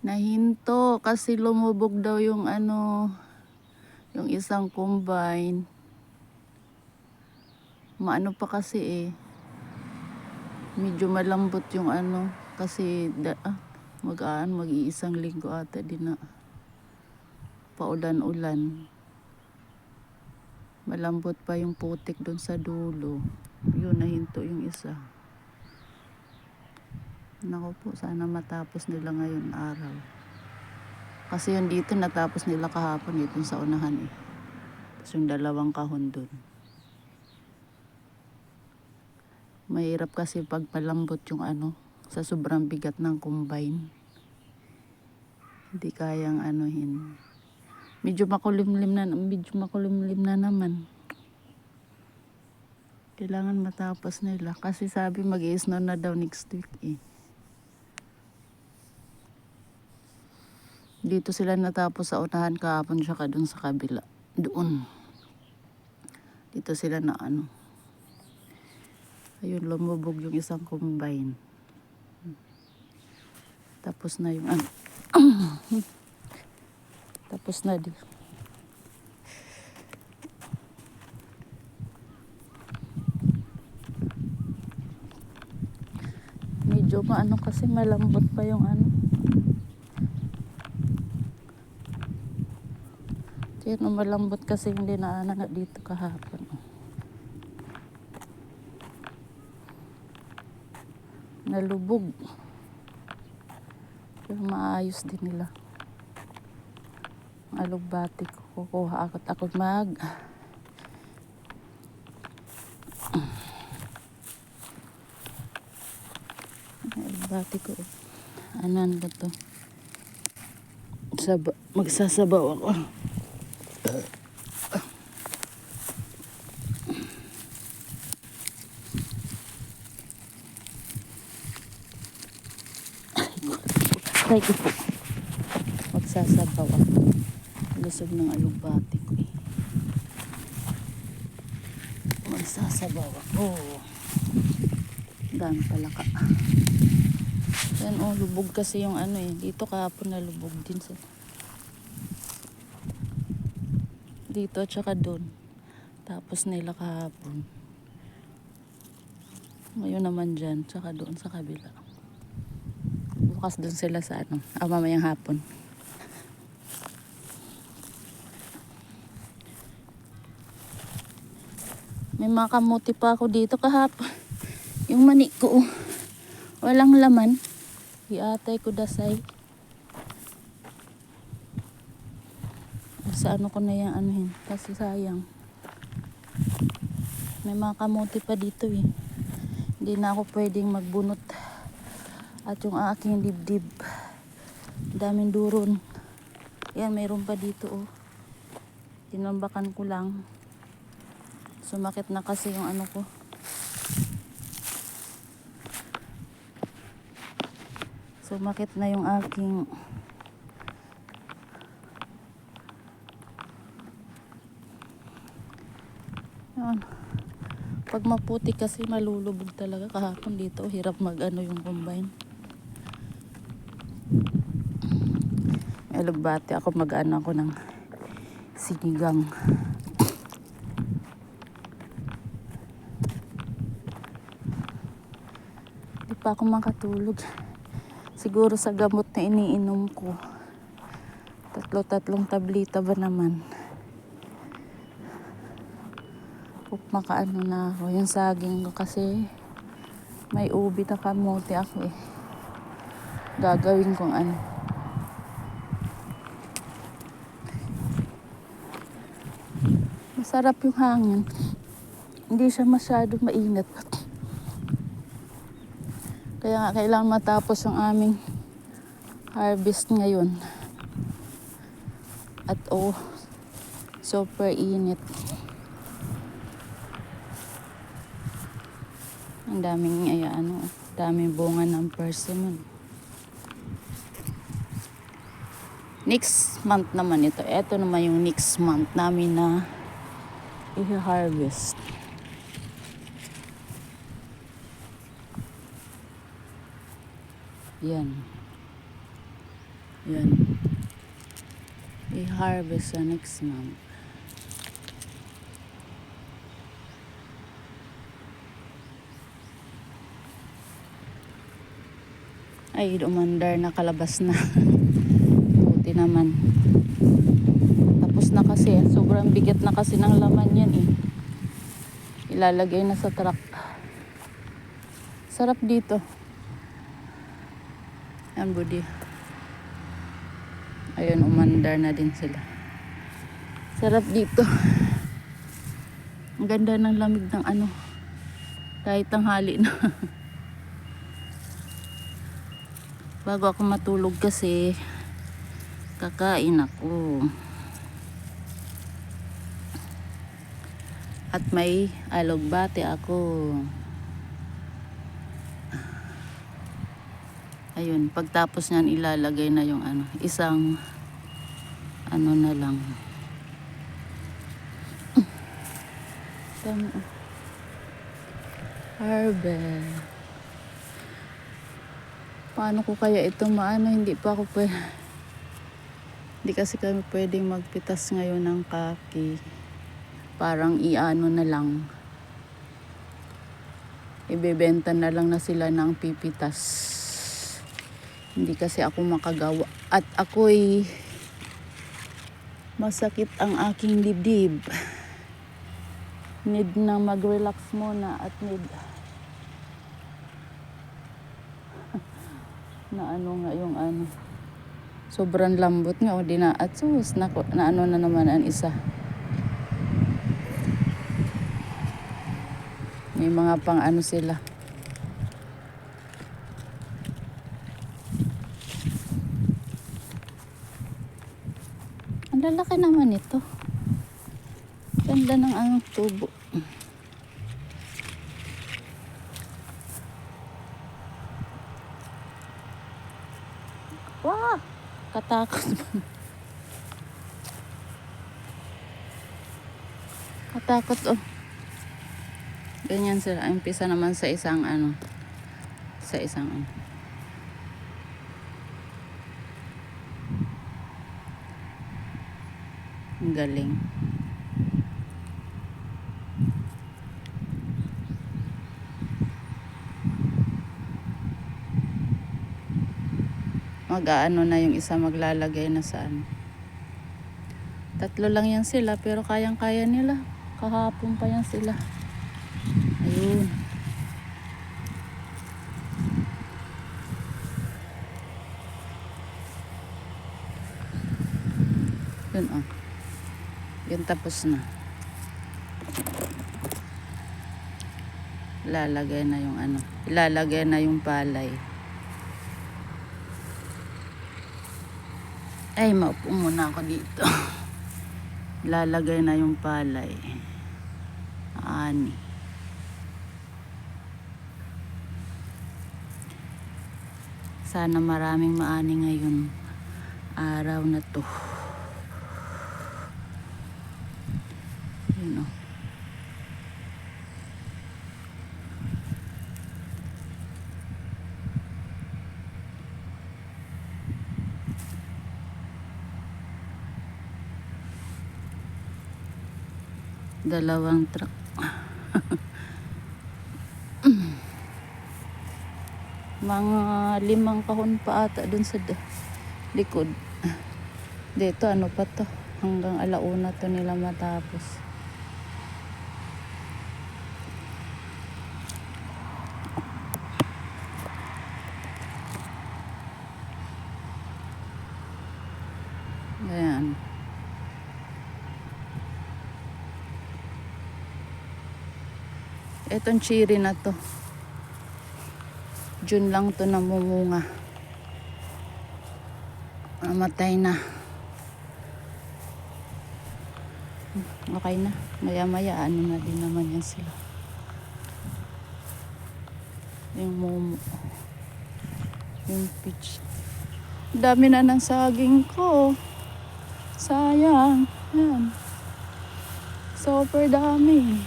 Nahinto kasi lumubog daw yung yung isang combine. Maano pa kasi medyo malambot yung kasi mag-iisang linggo ata din na paulan-ulan. Malambot pa yung putik doon sa dulo. Yun, nahinto yung isa. Naku po, sana matapos nila ngayon araw. Kasi yun dito natapos nila kahapon dito sa unahan Tapos yung dalawang kahon doon. Mahirap kasi pag palambot yung sa sobrang bigat ng combine. Hindi kayang anuhin. Medyo makulimlim na naman. Kailangan matapos nila kasi sabi mag-i-snow na daw next week Dito sila natapos sa unahan kahapon siya doon sa kabila. Doon. Dito sila na Ayun, lumubog yung isang combine. Tapos na yung Tapos na din. Medyo kasi malambot pa yung Kaya malambot kasi hindi na dito kahapon. Nalubog. Pero maayos din nila. Alugbati ko. Kukuha ako alugbati ko. Anan ba to? Magsasabaw ako. Try ko po. Magsasabaw ako. Lusog ng alugbati ko Magsasabaw ako. Dami pala ka. Yan lubog kasi yung Dito kahapon na lubog din sa dito at saka doon. Tapos nila kahapon. Ngayon naman dyan, tsaka doon sa kabila. Bukas doon sila sa mamayang hapon. May mga kamuti pa ako dito kahapon. Yung mani ko, walang laman. Iatay ko dasay. Sa ko na yung kasi sayang. May mga kamuti pa dito Hindi na ako pwedeng magbunot. At yung aking dibdib, daming duron. Yan, mayroon pa dito Tinambakan ko lang. Sumakit na kasi yung ko. Sumakit na yung aking pag maputi kasi malulubog talaga. Kahapon dito hirap yung combine. Alugbati ako ako ng sinigang. Di pa ako makatulog. Siguro sa gamot na iniinom ko. Tatlong tablita ba naman. Makaano na ako. Yung saging ko kasi may ubi na kamote ako Gagawin kong Masarap yung hangin. Hindi siya masyado mainit. Kaya nga kailangan matapos yung aming harvest ngayon. At super init. Ang daming daming bunga ng persimmon. Next month naman ito. Ito naman yung next month namin na i-harvest. Yan. Yan. I-harvest sa next month. Ay, umandar na, kalabas na. Buti naman. Tapos na kasi, sobrang bigat na kasi ng laman yan eh. Ilalagay na sa truck. Sarap dito. Yan, buddy. Ayun, umandar na din sila. Sarap dito. Ang ganda ng lamig ng ano. Kahit tanghali na. Bago ako matulog kasi kakain ako. At may alugbate ako. Ayun, pagtapos niyan ilalagay na yung ano, isang ano na lang. Harvest. Paano ko kaya ito maano? Hindi pa ako hindi kasi kami pwedeng magpitas ngayon ng kaki. Parang iano na lang. Ibebenta na lang na sila ng pipitas. Hindi kasi ako makagawa. At ako'y masakit ang aking dibdib. Need na mag-relax muna at need na ano nga yung ano. Sobrang lambot nga o at sus na ano na naman ang isa. May mga pang ano sila. Ang lalaki naman ito. Ganda ng ang tubo. Wow! Katakot. Katakot oh. Ganyan sila. Umpisa naman sa isang ano. Sa isang ano. Ang galing. Mag-aano na yung isa, maglalagay na sa ano. 3 lang yan sila pero kayang-kaya nila. Kahapon pa yan sila. Ayun. Yun oh. Yun tapos na. Ilalagay na yung ano. Ilalagay na yung palay. Ay, maupo muna ako dito. Lalagay na yung palay. Ani. Sana maraming maani ngayon. Araw na to. Yun o. Dalawang truck. Mga 5 kahon pa ata dun sa likod. Dito ano pa to, hanggang 1:00 to nila matapos. Ayan. Etong cherry na to, June lang to namumunga. Namatay na. Okay na. Maya-maya ano na din naman yan sila. Yung momo. Yung peach. Dami na ng saging ko. Sayang. Yan. Super dami.